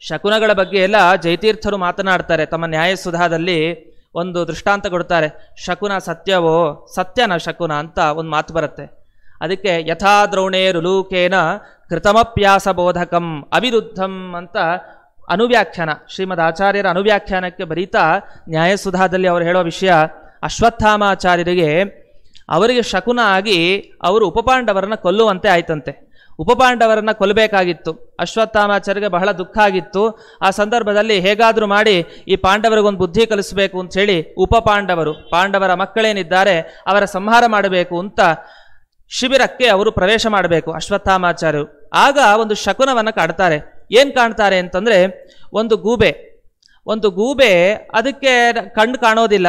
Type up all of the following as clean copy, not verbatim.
ಶಕುನಗಳ ಬಗ್ಗೆ ಎಲ್ಲ ಜಯತೀರ್ಥರು ಮಾತನಾಡ್ತಾರೆ. ತಮ್ಮ ನ್ಯಾಯಸುಧಾದಲ್ಲಿ ಒಂದು ದೃಷ್ಟಾಂತ ಕೊಡ್ತಾರೆ. ಶಕುನ ಸತ್ಯವೋ, ಸತ್ಯನ ಶಕುನ ಅಂತ ಒಂದು ಮಾತು ಬರುತ್ತೆ. ಅದಕ್ಕೆ ಯಥಾ ದ್ರೋಣೇರುಲೂಕೇನ ಕೃತಮಪ್ಯಾಸ ಬೋಧಕಂ ಅವಿರುದ್ಧಂ ಅಂತ ಅನುವ್ಯಾಖ್ಯಾನ, ಶ್ರೀಮದ್ ಆಚಾರ್ಯರ ಅನುವ್ಯಾಖ್ಯಾನಕ್ಕೆ ಬರೀತಾ ನ್ಯಾಯಸುಧಾದಲ್ಲಿ ಅವರು ಹೇಳೋ ವಿಷಯ, ಅಶ್ವತ್ಥಾಮಾಚಾರ್ಯರಿಗೆ ಅವರಿಗೆ ಶಕುನ ಆಗಿ ಅವರು ಉಪಪಾಂಡವರನ್ನ ಕೊಲ್ಲುವಂತೆ ಆಯ್ತಂತೆ. ಉಪಪಾಂಡವರನ್ನ ಕೊಲ್ಲಬೇಕಾಗಿತ್ತು. ಅಶ್ವತ್ಥಾಮಾಚಾರ್ಯರಿಗೆ ಬಹಳ ದುಃಖ ಆಗಿತ್ತು. ಆ ಸಂದರ್ಭದಲ್ಲಿ ಹೇಗಾದರೂ ಮಾಡಿ ಈ ಪಾಂಡವರಿಗೊಂದು ಬುದ್ಧಿ ಕಲಿಸಬೇಕು ಅಂತ ಹೇಳಿ ಉಪಪಾಂಡವರು, ಪಾಂಡವರ ಮಕ್ಕಳೇನಿದ್ದಾರೆ ಅವರ ಸಂಹಾರ ಮಾಡಬೇಕು ಅಂತ ಶಿಬಿರಕ್ಕೆ ಅವರು ಪ್ರವೇಶ ಮಾಡಬೇಕು ಅಶ್ವತ್ಥಾಮಾಚಾರ್ಯರು. ಆಗ ಒಂದು ಶಕುನವನ್ನು ಕಾಣ್ತಾರೆ. ಏನು ಕಾಣ್ತಾರೆ ಅಂತಂದರೆ, ಒಂದು ಗೂಬೆ ಅದಕ್ಕೆ ಕಣ್ಣು ಕಾಣೋದಿಲ್ಲ.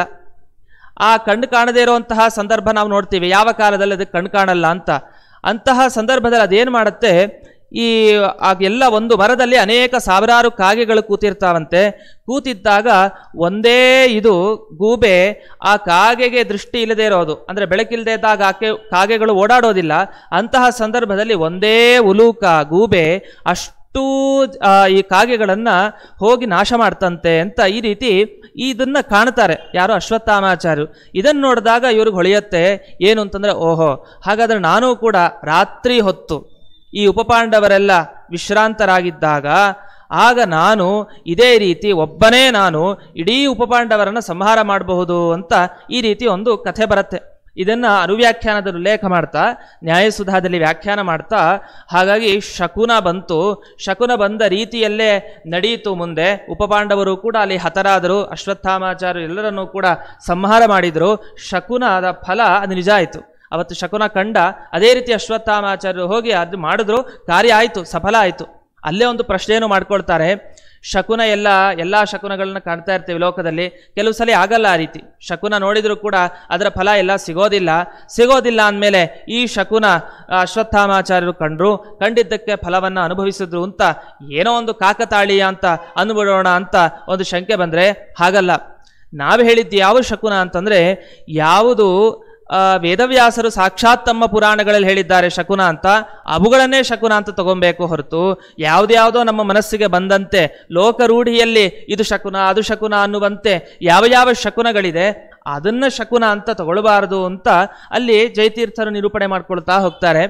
ಆ ಕಣ್ಣು ಕಾಣದೇ ಇರುವಂತಹ ಸಂದರ್ಭ ನಾವು ನೋಡ್ತೀವಿ, ಯಾವ ಕಾಲದಲ್ಲಿ ಅದಕ್ಕೆ ಕಣ್ಣು ಕಾಣಲ್ಲ ಅಂತ. ಅಂತಹ ಸಂದರ್ಭದಲ್ಲಿ ಅದೇನು ಮಾಡುತ್ತೆ, ಈ ಎಲ್ಲ ಒಂದು ಮರದಲ್ಲಿ ಅನೇಕ ಸಾವಿರಾರು ಕಾಗೆಗಳು ಕೂತಿರ್ತಾವಂತೆ. ಕೂತಿದ್ದಾಗ ಒಂದೇ ಇದು ಗೂಬೆ ಆ ಕಾಗೆಗೆ ದೃಷ್ಟಿ ಇಲ್ಲದೆ ಇರೋದು, ಅಂದರೆ ಬೆಳಕಿಲ್ಲದೆ ಇದ್ದಾಗ ಕಾಗೆಗಳು ಓಡಾಡೋದಿಲ್ಲ. ಅಂತಹ ಸಂದರ್ಭದಲ್ಲಿ ಒಂದೇ ಉಲೂಕ ಗೂಬೆ ಈ ಕಾಗೆಗಳನ್ನು ಹೋಗಿ ನಾಶ ಮಾಡ್ತಂತೆ ಅಂತ ಈ ರೀತಿ ಇದನ್ನು ಕಾಣ್ತಾರೆ ಯಾರು, ಅಶ್ವತ್ಥಾಮಾಚಾರ್ಯರು. ಇದನ್ನು ನೋಡಿದಾಗ ಇವ್ರಿಗೆ ಹೊಳೆಯುತ್ತೆ ಏನು ಅಂತಂದರೆ, ಓಹೋ, ಹಾಗಾದರೆ ನಾನೂ ಕೂಡ ರಾತ್ರಿ ಹೊತ್ತು ಈ ಉಪಪಾಂಡವರೆಲ್ಲ ವಿಶ್ರಾಂತರಾಗಿದ್ದಾಗ ಆಗ ನಾನು ಇದೇ ರೀತಿ ಒಬ್ಬನೇ ನಾನು ಇಡೀ ಉಪಪಾಂಡವರನ್ನು ಸಂಹಾರ ಮಾಡಬಹುದು ಅಂತ ಈ ರೀತಿ ಒಂದು ಕಥೆ ಬರುತ್ತೆ. ಇದನ್ನು ಅನುವ್ಯಾಖ್ಯಾನದಲ್ಲಿ ಉಲ್ಲೇಖ ಮಾಡ್ತಾ ನ್ಯಾಯಸುಧಾದಲ್ಲಿ ವ್ಯಾಖ್ಯಾನ ಮಾಡ್ತಾ, ಹಾಗಾಗಿ ಶಕುನ ಬಂದ ರೀತಿಯಲ್ಲೇ ನಡೆಯಿತು. ಮುಂದೆ ಉಪಪಾಂಡವರು ಕೂಡ ಅಲ್ಲಿ ಹತರಾದರು, ಅಶ್ವತ್ಥಾಮಾಚಾರ್ಯರು ಎಲ್ಲರನ್ನೂ ಕೂಡ ಸಂಹಾರ ಮಾಡಿದರು. ಶಕುನದ ಫಲ ಅದು ನಿಜ ಆಯಿತು. ಅವತ್ತು ಶಕುನ ಕಂಡ, ಅದೇ ರೀತಿ ಅಶ್ವತ್ಥಾಮಾಚಾರ್ಯರು ಹೋಗಿ ಅದು ಮಾಡಿದ್ರು, ಕಾರ್ಯ ಆಯಿತು, ಸಫಲ ಆಯಿತು. ಅಲ್ಲೇ ಒಂದು ಪ್ರಶ್ನೆಯನ್ನು ಮಾಡ್ಕೊಳ್ತಾರೆ. ಶಕುನ ಎಲ್ಲ ಶಕುನಗಳನ್ನ ಕಾಣ್ತಾ ಇರ್ತೀವಿ ಲೋಕದಲ್ಲಿ, ಕೆಲವು ಸಲ ಆಗಲ್ಲ ಆ ರೀತಿ. ಶಕುನ ನೋಡಿದರೂ ಕೂಡ ಅದರ ಫಲ ಎಲ್ಲ ಸಿಗೋದಿಲ್ಲ ಅಂದಮೇಲೆ ಈ ಶಕುನ ಅಶ್ವತ್ಥಾಮಾಚಾರ್ಯರು ಕಂಡಿದ್ದಕ್ಕೆ ಫಲವನ್ನು ಅನುಭವಿಸಿದ್ರು ಅಂತ ಏನೋ ಒಂದು ಕಾಕತಾಳೀಯ ಅಂತ ಅಂದ್ಬಿಡೋಣ ಅಂತ ಒಂದು ಶಂಕೆ ಬಂದರೆ ಹಾಗಲ್ಲ. ನಾವು ಹೇಳಿದ್ದು ಯಾವ ಶಕುನ ಅಂತಂದರೆ, ಯಾವುದು ವೇದವ್ಯಾಸರು ಸಾಕ್ಷಾತ್ ತಮ್ಮ ಪುರಾಣಗಳಲ್ಲಿ ಹೇಳಿದ್ದಾರೆ ಶಕುನ ಅಂತ, ಅವುಗಳನ್ನೇ ಶಕುನ ಅಂತ ತಗೊಬೇಕು ಹೊರತು ಯಾವುದ್ಯಾವುದೋ ನಮ್ಮ ಮನಸ್ಸಿಗೆ ಬಂದಂತೆ ಲೋಕರೂಢಿಯಲ್ಲಿ ಇದು ಶಕುನ ಅದು ಶಕುನ ಅನ್ನುವಂತೆ ಯಾವ ಶಕುನಗಳಿದೆ ಅದನ್ನು ಶಕುನ ಅಂತ ತಗೊಳ್ಬಾರದು ಅಂತ ಅಲ್ಲಿ ಜಯತೀರ್ಥರು ನಿರೂಪಣೆ ಮಾಡ್ಕೊಳ್ತಾ ಹೋಗ್ತಾರೆ.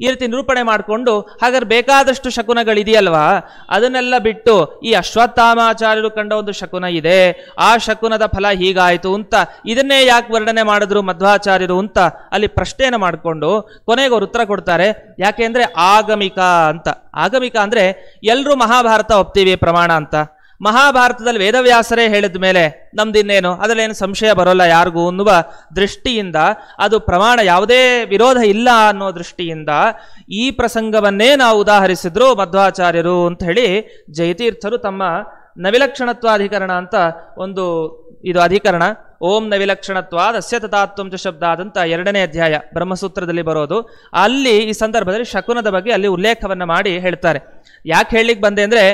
ಈ ರೀತಿ ನಿರೂಪಣೆ ಮಾಡಿಕೊಂಡು, ಹಾಗಾದ್ರೆ ಬೇಕಾದಷ್ಟು ಶಕುನಗಳಿದೆಯಲ್ವಾ, ಅದನ್ನೆಲ್ಲ ಬಿಟ್ಟು ಈ ಅಶ್ವತ್ಥಾಮಾಚಾರ್ಯರು ಕಂಡ ಒಂದು ಶಕುನ ಇದೆ, ಆ ಶಕುನದ ಫಲ ಹೀಗಾಯಿತು ಅಂತ ಇದನ್ನೇ ಯಾಕೆ ವರ್ಣನೆ ಮಾಡಿದ್ರು ಮಧ್ವಾಚಾರ್ಯರು ಅಂತ ಅಲ್ಲಿ ಪ್ರಶ್ನೆಯನ್ನು ಮಾಡಿಕೊಂಡು ಕೊನೆಗೆ ಅವ್ರು ಉತ್ತರ ಕೊಡ್ತಾರೆ. ಯಾಕೆ ಅಂದರೆ ಆಗಮಿಕ ಅಂತ. ಆಗಮಿಕ ಅಂದರೆ ಎಲ್ಲರೂ ಮಹಾಭಾರತ ಒಪ್ತೀವಿ ಪ್ರಮಾಣ ಅಂತ. ಮಹಾಭಾರತದಲ್ಲಿ ವೇದವ್ಯಾಸರೇ ಹೇಳಿದ ಮೇಲೆ ನಮ್ದಿನ್ನೇನು, ಅದರಲ್ಲೇನು ಸಂಶಯ ಬರೋಲ್ಲ ಯಾರಿಗೂ ಅನ್ನುವ ದೃಷ್ಟಿಯಿಂದ ಅದು ಪ್ರಮಾಣ ಯಾವುದೇ ವಿರೋಧ ಇಲ್ಲ ಅನ್ನೋ ದೃಷ್ಟಿಯಿಂದ ಈ ಪ್ರಸಂಗವನ್ನೇ ನಾವು ಉದಾಹರಿಸಿದ್ರು ಮಧ್ವಾಚಾರ್ಯರು ಅಂತ ಹೇಳಿ ಜಯತೀರ್ಥರು ತಮ್ಮ ನವಿಲಕ್ಷಣತ್ವಾಧಿಕರಣ ಅಂತ ಒಂದು ಇದು ಅಧಿಕರಣ, ಓಂ ನವಿಲಕ್ಷಣತ್ವಾದ್ ಅಸ್ಯ ತಥಾತ್ವಂ ಚ ಶಬ್ದಾದಂತ 2ನೇ ಅಧ್ಯಾಯ ಬ್ರಹ್ಮಸೂತ್ರದಲ್ಲಿ ಬರೋದು. ಅಲ್ಲಿ ಈ ಸಂದರ್ಭದಲ್ಲಿ ಶಕುನದ ಬಗ್ಗೆ ಅಲ್ಲಿ ಉಲ್ಲೇಖವನ್ನು ಮಾಡಿ ಹೇಳ್ತಾರೆ. ಯಾಕೆ ಹೇಳಲಿಕ್ಕೆ ಬಂದೆ ಅಂದರೆ,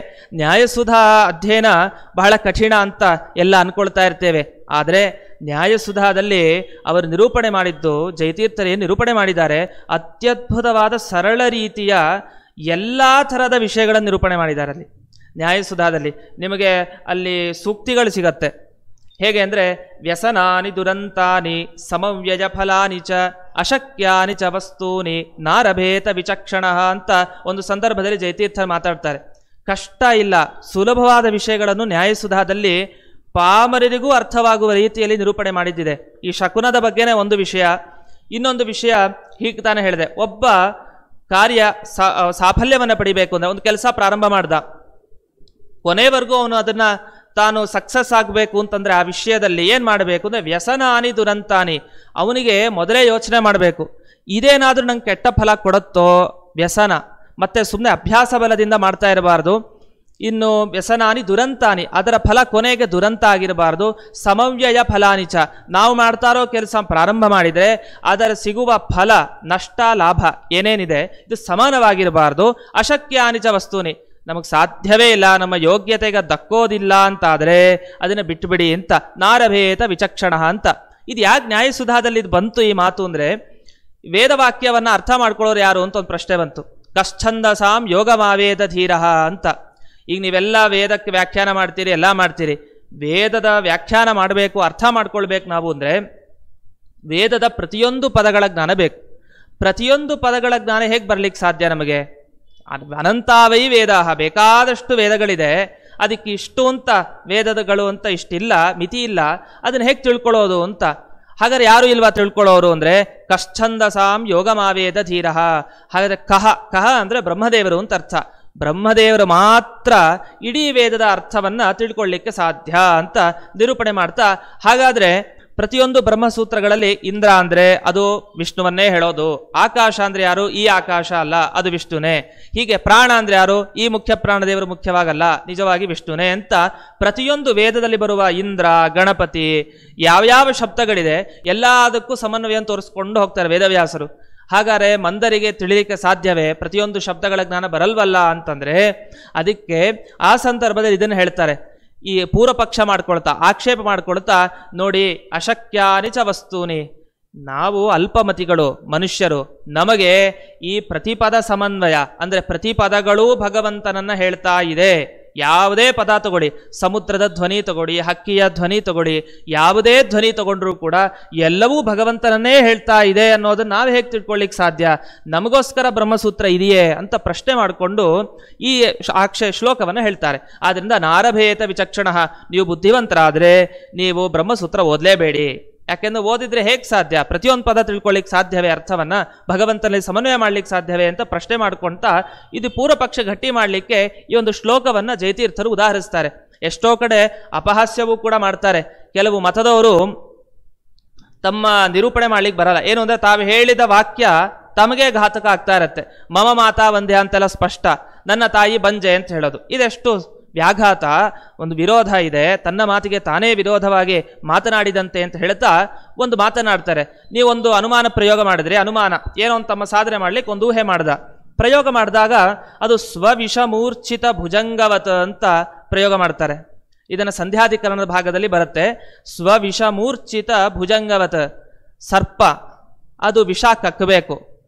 ನ್ಯಾಯಸುಧಾ ಅಧ್ಯಯನ ಬಹಳ ಕಠಿಣ ಅಂತ ಎಲ್ಲ ಅನ್ಕೊಳ್ತಾ ಇರ್ತೇವೆ. ಆದರೆ ನ್ಯಾಯಸುಧಾದಲ್ಲಿ ಅವರು ನಿರೂಪಣೆ ಮಾಡಿದ್ದು, ಜಯತೀರ್ಥರು ಏನು ನಿರೂಪಣೆ ಮಾಡಿದ್ದಾರೆ, ಅತ್ಯದ್ಭುತವಾದ ಸರಳ ರೀತಿಯ ಎಲ್ಲ ಥರದ ವಿಷಯಗಳನ್ನು ನಿರೂಪಣೆ ಮಾಡಿದ್ದಾರೆ. ಅಲ್ಲಿ ನ್ಯಾಯಸುಧಾದಲ್ಲಿ ನಿಮಗೆ ಅಲ್ಲಿ ಸೂಕ್ತಿಗಳು ಸಿಗತ್ತೆ. ಹೇಗೆ ಅಂದರೆ, ವ್ಯಸನಾನಿ ದುರಂತಾನಿ ಸಮವ್ಯಯ ಫಲಾನಿ ಚ ಅಶಕ್ಯಾನಿ ಚ ವಸ್ತೂನಿ ನಾರಭೇತ ವಿಚಕ್ಷಣ ಅಂತ ಒಂದು ಸಂದರ್ಭದಲ್ಲಿ ಜಯತೀರ್ಥರು ಮಾತಾಡ್ತಾರೆ. ಕಷ್ಟ ಇಲ್ಲ, ಸುಲಭವಾದ ವಿಷಯಗಳನ್ನು ನ್ಯಾಯಸುಧಾದಲ್ಲಿ ಪಾಮರರಿಗೂ ಅರ್ಥವಾಗುವ ರೀತಿಯಲ್ಲಿ ನಿರೂಪಣೆ ಮಾಡಿದ್ದಿದೆ. ಈ ಶಕುನದ ಬಗ್ಗೆನೇ ಒಂದು ವಿಷಯ. ಇನ್ನೊಂದು ವಿಷಯ ಹೀಗೆ ತಾನೇ ಹೇಳಿದೆ, ಒಬ್ಬ ಕಾರ್ಯ ಸಾಫಲ್ಯವನ್ನು ಪಡಿಬೇಕು ಅಂದರೆ ಒಂದು ಕೆಲಸ ಪ್ರಾರಂಭ ಮಾಡ್ದ, ಕೊನೆವರೆಗೂ ಅವನು ಅದನ್ನು ತಾನು ಸಕ್ಸಸ್ ಆಗಬೇಕು ಅಂತಂದರೆ ಆ ವಿಷಯದಲ್ಲಿ ಏನು ಮಾಡಬೇಕು ಅಂದರೆ, ವ್ಯಸನಾನಿ ದುರಂತಾನಿ, ಅವನಿಗೆ ಮೊದಲೇ ಯೋಚನೆ ಮಾಡಬೇಕು, ಇದೇನಾದರೂ ನಂಗೆ ಕೆಟ್ಟ ಫಲ ಕೊಡುತ್ತೋ ವ್ಯಸನ, ಮತ್ತು ಸುಮ್ಮನೆ ಅಭ್ಯಾಸ ಬಲದಿಂದ ಮಾಡ್ತಾ ಇರಬಾರ್ದು. ಇನ್ನು ವ್ಯಸನಾನಿ ದುರಂತಾನಿ, ಅದರ ಫಲ ಕೊನೆಗೆ ದುರಂತ ಆಗಿರಬಾರ್ದು. ಸಮವ್ಯಯ ಫಲಾನಿಚ, ನಾವು ಮಾಡ್ತಾ ಇರೋ ಕೆಲಸ ಪ್ರಾರಂಭ ಮಾಡಿದರೆ ಅದರ ಸಿಗುವ ಫಲ ನಷ್ಟ ಲಾಭ ಏನೇನಿದೆ ಇದು ಸಮಾನವಾಗಿರಬಾರ್ದು. ಅಶಕ್ಯಾನಿಚ ವಸ್ತೂನಿ, ನಮಗೆ ಸಾಧ್ಯವೇ ಇಲ್ಲ, ನಮ್ಮ ಯೋಗ್ಯತೆಗೆ ದಕ್ಕೋದಿಲ್ಲ ಅಂತಾದರೆ ಅದನ್ನು ಬಿಟ್ಟುಬಿಡಿ ಅಂತ. ನಾರಭೇತ ವಿಚಕ್ಷಣ ಅಂತ. ಇದು ಯಾಕೆ ನ್ಯಾಯಸುಧಾದಲ್ಲಿ ಇದು ಬಂತು ಈ ಮಾತು ಅಂದರೆ, ವೇದವಾಕ್ಯವನ್ನು ಅರ್ಥ ಮಾಡ್ಕೊಳ್ಳೋರು ಯಾರು ಅಂತ ಒಂದು ಪ್ರಶ್ನೆ ಬಂತು. ಕಶ್ಚಂದಸಾಂ ಯೋಗಮಾವೇದ ಧೀರಃ ಅಂತ. ಈಗ ನೀವೆಲ್ಲ ವೇದಕ್ಕೆ ವ್ಯಾಖ್ಯಾನ ಮಾಡ್ತೀರಿ, ಎಲ್ಲ ಮಾಡ್ತೀರಿ. ವೇದದ ವ್ಯಾಖ್ಯಾನ ಮಾಡಬೇಕು, ಅರ್ಥ ಮಾಡ್ಕೊಳ್ಬೇಕು ನಾವು ಅಂದರೆ ವೇದದ ಪ್ರತಿಯೊಂದು ಪದಗಳ ಜ್ಞಾನ ಬೇಕು. ಪ್ರತಿಯೊಂದು ಪದಗಳ ಜ್ಞಾನ ಹೇಗೆ ಬರ್ಲಿಕ್ಕೆ ಸಾಧ್ಯ ನಮಗೆ? ಅನಂತಾವೈ ವೇದ, ಬೇಕಾದಷ್ಟು ವೇದಗಳಿದೆ, ಅದಕ್ಕೆ ಇಷ್ಟು ಅಂತ ವೇದಗಳು ಅಂತ ಇಷ್ಟಿಲ್ಲ, ಮಿತಿ ಇಲ್ಲ, ಅದನ್ನು ಹೇಗೆ ತಿಳ್ಕೊಳ್ಳೋದು ಅಂತ. ಹಾಗಾದ್ರೆ ಯಾರು ಇಲ್ವಾ ತಿಳ್ಕೊಳ್ಳೋರು ಅಂದರೆ ಕಶ್ಚಂದಸಾಂ ಯೋಗಮಾವೇದ ಧೀರ. ಹಾಗಾದರೆ ಕಹ ಅಂದರೆ ಬ್ರಹ್ಮದೇವರು ಅಂತ ಅರ್ಥ. ಬ್ರಹ್ಮದೇವರು ಮಾತ್ರ ಇಡೀ ವೇದದ ಅರ್ಥವನ್ನು ತಿಳ್ಕೊಳ್ಳಿಕ್ಕೆ ಸಾಧ್ಯ ಅಂತ ನಿರೂಪಣೆ ಮಾಡ್ತಾ, ಹಾಗಾದರೆ ಪ್ರತಿಯೊಂದು ಬ್ರಹ್ಮಸೂತ್ರಗಳಲ್ಲಿ ಇಂದ್ರ ಅಂದರೆ ಅದು ವಿಷ್ಣುವನ್ನೇ ಹೇಳೋದು, ಆಕಾಶ ಅಂದರೆ ಯಾರು? ಈ ಆಕಾಶ ಅಲ್ಲ, ಅದು ವಿಷ್ಣುನೇ. ಹೀಗೆ ಪ್ರಾಣ ಅಂದರೆ ಯಾರು? ಈ ಮುಖ್ಯ ಪ್ರಾಣದೇವರು ಮುಖ್ಯವಾಗಲ್ಲ, ನಿಜವಾಗಿ ವಿಷ್ಣುನೇ ಅಂತ ಪ್ರತಿಯೊಂದು ವೇದದಲ್ಲಿ ಬರುವ ಇಂದ್ರ, ಗಣಪತಿ, ಯಾವ್ಯಾವ ಶಬ್ದಗಳಿದೆ ಎಲ್ಲದಕ್ಕೂ ಸಮನ್ವಯವನ್ನು ತೋರಿಸ್ಕೊಂಡು ಹೋಗ್ತಾರೆ ವೇದವ್ಯಾಸರು. ಹಾಗಾದರೆ ಮಂದರಿಗೆ ತಿಳಿಲಿಕ್ಕೆ ಸಾಧ್ಯವೇ? ಪ್ರತಿಯೊಂದು ಶಬ್ದಗಳ ಜ್ಞಾನ ಬರಲ್ವಲ್ಲ ಅಂತಂದರೆ ಅದಕ್ಕೆ ಆ ಸಂದರ್ಭದಲ್ಲಿ ಇದನ್ನು ಹೇಳ್ತಾರೆ. ಈ ಪೂರ್ವಪಕ್ಷ ಮಾಡ್ಕೊಳ್ತಾ, ಆಕ್ಷೇಪ ಮಾಡ್ಕೊಳ್ತಾ, ನೋಡಿ ಅಶಕ್ಯಾನಿ ಚ ವಸ್ತೂನಿ, ನಾವು ಅಲ್ಪಮತಿಗಳು ಮನುಷ್ಯರು, ನಮಗೆ ಈ ಪ್ರತಿಪದ ಸಮನ್ವಯ ಅಂದರೆ ಪ್ರತಿಪದಗಳೂ ಭಗವಂತನನ್ನ ಹೇಳ್ತಾ ಇದೆ. ಯಾವುದೇ ಪದ ತಗೊಳ್ಳಿ, ಸಮುದ್ರದ ಧ್ವನಿ ತಗೊಳ್ಳಿ, ಹಕ್ಕಿಯ ಧ್ವನಿ ತಗೊಳ್ಳಿ, ಯಾವುದೇ ಧ್ವನಿ ತಗೊಂಡ್ರೂ ಕೂಡ ಎಲ್ಲವೂ ಭಗವಂತನನ್ನೇ ಹೇಳ್ತಾ ಇದೆ ಅನ್ನೋದನ್ನ ನಾವು ಹೇಗೆ ತಿಳ್ಕೊಳ್ಳಿಕ್ಕೆ ಸಾಧ್ಯ? ನಮಗೋಸ್ಕರ ಬ್ರಹ್ಮಸೂತ್ರ ಇದೆಯೇ ಅಂತ ಪ್ರಶ್ನೆ ಮಾಡಿಕೊಂಡು ಈ ಶ್ಲೋಕವನ್ನು ಹೇಳ್ತಾರೆ. ಆದ್ದರಿಂದ ನಾರಭೇತ ವಿಚಕ್ಷಣ, ನೀವು ಬುದ್ಧಿವಂತರಾದರೆ ನೀವು ಬ್ರಹ್ಮಸೂತ್ರ ಓದಲೇಬೇಡಿ. ಯಾಕೆಂದ್ರೆ ಓದಿದ್ರೆ ಹೇಗೆ ಸಾಧ್ಯ? ಪ್ರತಿಯೊಂದು ಪದ ತಿಳ್ಕೊಳ್ಳಿಕ್ಕೆ ಸಾಧ್ಯವೇ? ಅರ್ಥವನ್ನ ಭಗವಂತನಲ್ಲಿ ಸಮನ್ವಯ ಮಾಡ್ಲಿಕ್ಕೆ ಸಾಧ್ಯವೇ ಅಂತ ಪ್ರಶ್ನೆ ಮಾಡ್ಕೊಳ್ತಾ ಇದು ಪೂರ್ವಪಕ್ಷ ಗಟ್ಟಿ ಮಾಡಲಿಕ್ಕೆ ಈ ಒಂದು ಶ್ಲೋಕವನ್ನ ಜಯತೀರ್ಥರು ಉದಾಹರಿಸ್ತಾರೆ. ಎಷ್ಟೋ ಕಡೆ ಅಪಹಾಸ್ಯವೂ ಕೂಡ ಮಾಡ್ತಾರೆ. ಕೆಲವು ಮತದವರು ತಮ್ಮ ನಿರೂಪಣೆ ಮಾಡ್ಲಿಕ್ಕೆ ಬರಲ್ಲ. ಏನು ಅಂದ್ರೆ ತಾವು ಹೇಳಿದ ವಾಕ್ಯ ತಮಗೆ ಘಾತಕ ಆಗ್ತಾ ಇರತ್ತೆ. ಮಮ ಮಾತಾ ವಂದ್ಯ ಅಂತೆಲ್ಲ ಸ್ಪಷ್ಟ, ನನ್ನ ತಾಯಿ ಬಂಜೆ ಅಂತ ಹೇಳೋದು, ಇದೆಷ್ಟು ವ್ಯಾಘಾತ, ಒಂದು ವಿರೋಧ ಇದೆ. ತನ್ನ ಮಾತಿಗೆ ತಾನೇ ವಿರೋಧವಾಗಿ ಮಾತನಾಡಿದಂತೆ ಅಂತ ಹೇಳ್ತಾ ಒಂದು ಮಾತನಾಡ್ತಾರೆ. ನೀವೊಂದು ಅನುಮಾನ ಪ್ರಯೋಗ ಮಾಡಿದ್ರಿ, ಅನುಮಾನ ಏನೋ ಒಂದು ತಮ್ಮ ಸಾಧನೆ ಮಾಡ್ಲಿಕ್ಕೆ ಒಂದು ಊಹೆ ಮಾಡ್ದ, ಪ್ರಯೋಗ ಮಾಡಿದಾಗ ಅದು ಸ್ವವಿಷಮೂರ್ಛಿತ ಭುಜಂಗವತ್ ಅಂತ ಪ್ರಯೋಗ ಮಾಡ್ತಾರೆ. ಇದನ್ನು ಸಂಧ್ಯಾಧಿಕರಣದ ಭಾಗದಲ್ಲಿ ಬರುತ್ತೆ. ಸ್ವವಿಷಮೂರ್ಛಿತ ಭುಜಂಗವತ್, ಸರ್ಪ ಅದು ವಿಷ ಕಕ್ಕಬೇಕು.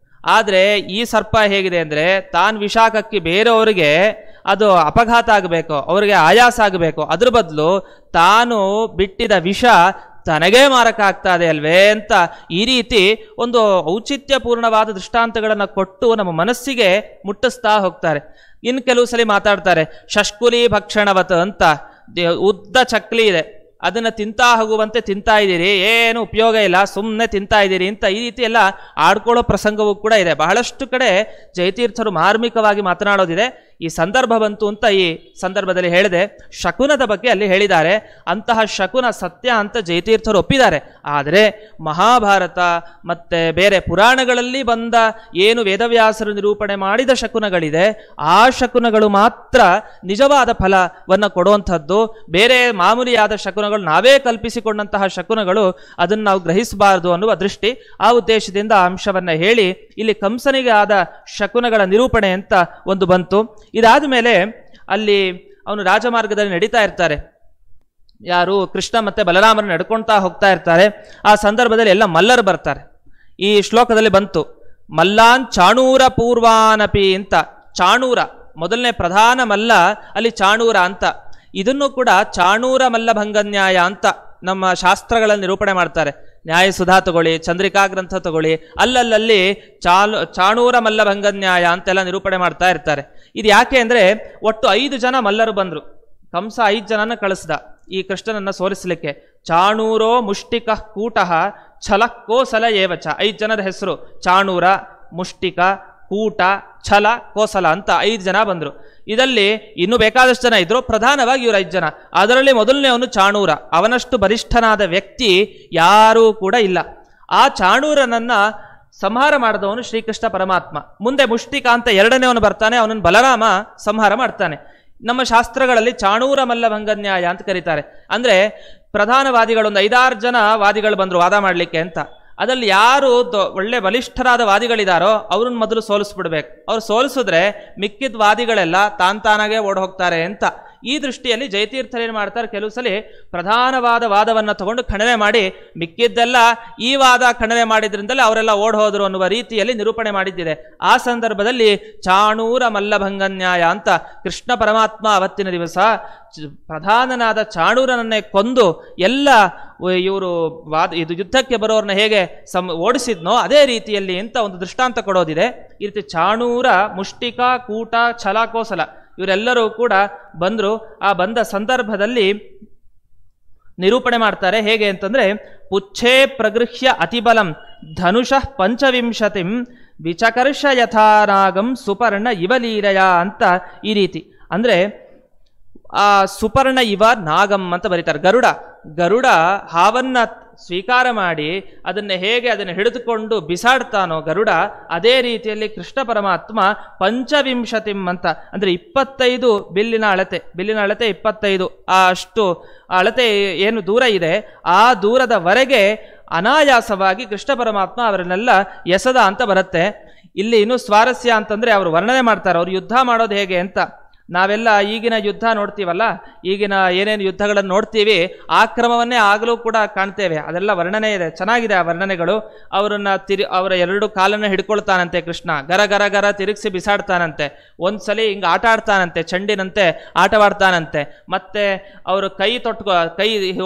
ಆದರೆ ಈ ಸರ್ಪ ಹೇಗಿದೆ ಅಂದರೆ ತಾನು ವಿಷ ಕಕ್ಕಿ ಬೇರೆಯವರಿಗೆ ಅದು ಅಪಘಾತ ಆಗಬೇಕು, ಅವರಿಗೆ ಆಯಾಸ ಆಗಬೇಕು, ಅದ್ರ ಬದಲು ತಾನು ಬಿಟ್ಟಿದ ವಿಷ ತನಗೇ ಮಾರಕ ಆಗ್ತಾ ಇದೆ ಅಲ್ವೇ ಅಂತ ಈ ರೀತಿ ಒಂದು ಔಚಿತ್ಯಪೂರ್ಣವಾದ ದೃಷ್ಟಾಂತಗಳನ್ನು ಕೊಟ್ಟು ನಮ್ಮ ಮನಸ್ಸಿಗೆ ಮುಟ್ಟಿಸ್ತಾ ಹೋಗ್ತಾರೆ. ಇನ್ನು ಕೆಲವು ಸಲ ಮಾತಾಡ್ತಾರೆ ಶಷ್ಕುಲಿ ಭಕ್ಷಣವತ್ ಅಂತ, ಉದ್ದ ಚಕ್ಲಿ ಇದೆ, ಅದನ್ನು ತಿಂತಾ ಹೋಗುವಂತೆ ತಿಂತಾ ಇದ್ದೀರಿ, ಏನು ಉಪಯೋಗ ಇಲ್ಲ, ಸುಮ್ಮನೆ ತಿಂತಾ ಇದ್ದೀರಿ ಅಂತ ಈ ರೀತಿ ಎಲ್ಲ ಆಡ್ಕೊಳ್ಳೋ ಪ್ರಸಂಗವೂ ಕೂಡ ಇದೆ. ಬಹಳಷ್ಟು ಕಡೆ ಜಯತೀರ್ಥರು ಮಾರ್ಮಿಕವಾಗಿ ಮಾತನಾಡೋದಿದೆ. ಈ ಸಂದರ್ಭ ಬಂತು ಅಂತ ಈ ಸಂದರ್ಭದಲ್ಲಿ ಹೇಳಿದೆ. ಶಕುನದ ಬಗ್ಗೆ ಅಲ್ಲಿ ಹೇಳಿದ್ದಾರೆ. ಅಂತಹ ಶಕುನ ಸತ್ಯ ಅಂತ ಜಯತೀರ್ಥರು ಒಪ್ಪಿದ್ದಾರೆ. ಆದರೆ ಮಹಾಭಾರತ ಮತ್ತು ಬೇರೆ ಪುರಾಣಗಳಲ್ಲಿ ಬಂದ ಏನು ವೇದವ್ಯಾಸರು ನಿರೂಪಣೆ ಮಾಡಿದ ಶಕುನಗಳಿದೆ, ಆ ಶಕುನಗಳು ಮಾತ್ರ ನಿಜವಾದ ಫಲವನ್ನು ಕೊಡುವಂಥದ್ದು. ಬೇರೆ ಮಾಮೂಲಿಯಾದ ಶಕುನಗಳು, ನಾವೇ ಕಲ್ಪಿಸಿಕೊಂಡಂತಹ ಶಕುನಗಳು, ಅದನ್ನು ನಾವು ಗ್ರಹಿಸಬಾರದು ಅನ್ನುವ ದೃಷ್ಟಿ, ಆ ಉದ್ದೇಶದಿಂದ ಆ ಅಂಶವನ್ನು ಹೇಳಿ ಇಲ್ಲಿ ಕಂಸನಿಗೆ ಆದ ಶಕುನಗಳ ನಿರೂಪಣೆ ಅಂತ ಒಂದು ಬಂತು. ಇದಾದ ಮೇಲೆ ಅಲ್ಲಿ ಅವನು ರಾಜಮಾರ್ಗದಲ್ಲಿ ನಡೀತಾ ಇರ್ತಾರೆ. ಯಾರು? ಕೃಷ್ಣ ಮತ್ತೆ ಬಲರಾಮರು ನಡ್ಕೊಳ್ತಾ ಹೋಗ್ತಾ ಇರ್ತಾರೆ. ಆ ಸಂದರ್ಭದಲ್ಲಿ ಎಲ್ಲ ಮಲ್ಲರು ಬರ್ತಾರೆ. ಈ ಶ್ಲೋಕದಲ್ಲಿ ಬಂತು ಮಲ್ಲಾನ್ ಚಾಣೂರ ಪೂರ್ವಾನಪಿ ಅಂತ. ಚಾಣೂರ ಮೊದಲನೇ ಪ್ರಧಾನ ಮಲ್ಲ, ಅಲ್ಲಿ ಚಾಣೂರ ಅಂತ. ಇದನ್ನು ಕೂಡ ಚಾಣೂರ ಮಲ್ಲಭಂಗನ್ಯಾಯ ಅಂತ ನಮ್ಮ ಶಾಸ್ತ್ರಗಳಲ್ಲಿ ನಿರೂಪಣೆ ಮಾಡ್ತಾರೆ. ನ್ಯಾಯಸುಧಾ ತಗೊಳ್ಳಿ, ಚಂದ್ರಿಕಾ ಗ್ರಂಥ ತಗೊಳ್ಳಿ, ಅಲ್ಲಲ್ಲಿ ಚಾಣೂರ ಮಲ್ಲಭಂಗನ್ಯಾಯ ಅಂತೆಲ್ಲ ನಿರೂಪಣೆ ಮಾಡ್ತಾ ಇರ್ತಾರೆ. ಇದು ಯಾಕೆ ಅಂದರೆ ಒಟ್ಟು 5 ಜನ ಮಲ್ಲರು ಬಂದರು. ಕಂಸ 5 ಜನನ ಕಳಿಸ್ದ ಈ ಕೃಷ್ಣನನ್ನ ಸೋಲಿಸಲಿಕ್ಕೆ. ಚಾಣೂರೋ ಮುಷ್ಟಿಕ ಕೂಟಃ ಛಲ ಕೋಸಲ ಏವಚ. 5 ಜನದ ಹೆಸರು ಚಾಣೂರ, ಮುಷ್ಟಿಕ, ಕೂಟ, ಛಲ, ಕೋಸಲ ಅಂತ 5 ಜನ ಬಂದರು. ಇದರಲ್ಲಿ ಇನ್ನೂ ಬೇಕಾದಷ್ಟು ಜನ ಇದ್ರು, ಪ್ರಧಾನವಾಗಿ ಇವರು 5 ಜನ. ಅದರಲ್ಲಿ ಮೊದಲನೇವನು ಚಾಣೂರ. ಅವನಷ್ಟು ಬಲಿಷ್ಠನಾದ ವ್ಯಕ್ತಿ ಯಾರೂ ಕೂಡ ಇಲ್ಲ. ಆ ಚಾಣೂರನನ್ನ ಸಂಹಾರ ಮಾಡಿದವನು ಶ್ರೀಕೃಷ್ಣ ಪರಮಾತ್ಮ. ಮುಂದೆ ಮುಷ್ಟಿಕ ಅಂತ ಎರಡನೇವನು ಬರ್ತಾನೆ, ಅವನನ್ನು ಬಲರಾಮ ಸಂಹಾರ ಮಾಡ್ತಾನೆ. ನಮ್ಮ ಶಾಸ್ತ್ರಗಳಲ್ಲಿ ಚಾಣೂರ ಮಲ್ಲಭಂಗನ್ಯಾಯ ಅಂತ ಕರೀತಾರೆ. ಅಂದರೆ ಪ್ರಧಾನವಾದಿಗಳು ಒಂದು 5-6 ಜನ ವಾದಿಗಳು ಬಂದರು ವಾದ ಮಾಡಲಿಕ್ಕೆ ಅಂತ. ಅದರಲ್ಲಿ ಯಾರು ಒಳ್ಳೆ ಬಲಿಷ್ಠರಾದ ವಾದಿಗಳಿದಾರೋ ಅವ್ರನ್ನ ಮೊದಲು ಸೋಲಿಸ್ಬಿಡ್ಬೇಕು. ಅವ್ರು ಸೋಲಿಸಿದ್ರೆ ಮಿಕ್ಕಿದ ವಾದಿಗಳೆಲ್ಲ ತಾನಾಗೆ ಓಡ್ ಹೋಗ್ತಾರೆ ಅಂತ ಈ ದೃಷ್ಟಿಯಲ್ಲಿ ಜಯತೀರ್ಥರೇನು ಮಾಡ್ತಾರೆ, ಕೆಲವು ಸಲ ಪ್ರಧಾನವಾದ ವಾದವನ್ನು ತಗೊಂಡು ಖಂಡನೆ ಮಾಡಿ ಮಿಕ್ಕಿದ್ದೆಲ್ಲ ಈ ವಾದ ಖಂಡನೆ ಮಾಡಿದ್ರಿಂದಲೇ ಅವರೆಲ್ಲ ಓಡ್ ಹೋದರು ಅನ್ನುವ ರೀತಿಯಲ್ಲಿ ನಿರೂಪಣೆ ಮಾಡಿದ್ದಿದೆ. ಆ ಸಂದರ್ಭದಲ್ಲಿ ಚಾಣೂರ ಮಲ್ಲಭಂಗನ್ಯಾಯ ಅಂತ ಕೃಷ್ಣ ಪರಮಾತ್ಮ ಅವತ್ತಿನ ದಿವಸ ಪ್ರಧಾನನಾದ ಚಾಣೂರನನ್ನೇ ಕೊಂದು ಎಲ್ಲ ಇವರು ಇದು ಯುದ್ಧಕ್ಕೆ ಬರೋರನ್ನ ಹೇಗೆ ಓಡಿಸಿದ್ನೋ ಅದೇ ರೀತಿಯಲ್ಲಿ ಅಂತ ಒಂದು ದೃಷ್ಟಾಂತ ಕೊಡೋದಿದೆ. ಈ ರೀತಿ ಚಾಣೂರ, ಮುಷ್ಟಿಕ, ಕೂಟ, ಛಲಕೋಸಲ ಇವರೆಲ್ಲರೂ ಕೂಡ ಬಂದರು. ಆ ಬಂದ ಸಂದರ್ಭದಲ್ಲಿ ನಿರೂಪಣೆ ಮಾಡ್ತಾರೆ. ಹೇಗೆ ಅಂತಂದ್ರೆ, ಪುಚ್ಛೇ ಪ್ರಗೃಹ್ಯ ಅತಿಬಲಂ ಧನುಷಃ ಪಂಚವಿಂಶತಿಂ ವಿಚಕರ್ಷ ಯಥಾನಾಗಂ ಸುಪರ್ಣ ಇವಲೀರಯ ಅಂತ ಈ ರೀತಿ. ಅಂದ್ರೆ ಆ ಸುಪರ್ಣ ಇವ ನಾಗಂ ಅಂತ ಬರೀತಾರೆ. ಗರುಡ ಹಾವನ್ನ ಸ್ವೀಕಾರ ಮಾಡಿ ಅದನ್ನು ಹಿಡಿದುಕೊಂಡು ಬಿಸಾಡ್ತಾನೋ ಗರುಡ, ಅದೇ ರೀತಿಯಲ್ಲಿ ಕೃಷ್ಣ ಪರಮಾತ್ಮ ಪಂಚವಿಂಶತಿಂ ಅಂತ ಅಂದ್ರೆ 25 ಬಿಲ್ಲಿನ ಅಳತೆ 25 ಅಷ್ಟು ಅಳತೆ ಏನು ದೂರ ಇದೆ ಆ ದೂರದವರೆಗೆ ಅನಾಯಾಸವಾಗಿ ಕೃಷ್ಣ ಪರಮಾತ್ಮ ಅವರನ್ನೆಲ್ಲ ಎಸೆದ ಅಂತ ಬರುತ್ತೆ. ಇಲ್ಲಿ ಇನ್ನೂ ಸ್ವಾರಸ್ಯ ಅಂತಂದ್ರೆ ಅವರು ವರ್ಣನೆ ಮಾಡ್ತಾರೆ ಅವ್ರು ಯುದ್ಧ ಮಾಡೋದು ಹೇಗೆ ಅಂತ. ನಾವೆಲ್ಲ ಈಗಿನ ಯುದ್ಧ ನೋಡ್ತೀವಲ್ಲ, ಈಗಿನ ಏನೇನು ಯುದ್ಧಗಳನ್ನು ನೋಡ್ತೀವಿ ಆ ಕ್ರಮವನ್ನೇ ಆಗಲೂ ಕೂಡ ಕಾಣ್ತೇವೆ. ಅದೆಲ್ಲ ವರ್ಣನೆ ಇದೆ, ಚೆನ್ನಾಗಿದೆ ಆ ವರ್ಣನೆಗಳು. ಅವರ 2 ಕಾಲನ್ನು ಹಿಡ್ಕೊಳ್ತಾನಂತೆ ಕೃಷ್ಣ, ಗರ ಗರ ಗರ ತಿರುಗಿಸಿ ಬಿಸಾಡ್ತಾನಂತೆ. ಒಂದ್ಸಲಿ ಹಿಂಗೆ ಆಟ ಆಡ್ತಾನಂತೆ, ಚೆಂಡಿನಂತೆ ಆಟವಾಡ್ತಾನಂತೆ. ಮತ್ತೆ ಅವರು ಕೈ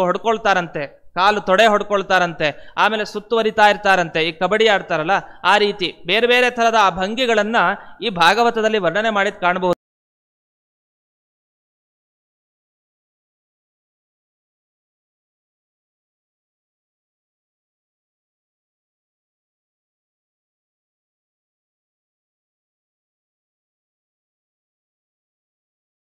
ಹೊಡ್ಕೊಳ್ತಾರಂತೆ, ಕಾಲು ತೊಡೆ ಹೊಡ್ಕೊಳ್ತಾರಂತೆ, ಆಮೇಲೆ ಸುತ್ತುವರಿತಾ ಇರ್ತಾರಂತೆ, ಈ ಕಬಡ್ಡಿ ಆಡ್ತಾರಲ್ಲ ಆ ರೀತಿ ಬೇರೆ ಬೇರೆ ಥರದ ಆ ಭಂಗಿಗಳನ್ನು ಈ ಭಾಗವತದಲ್ಲಿ ವರ್ಣನೆ ಮಾಡಿದ್ ಕಾಣಬಹುದು.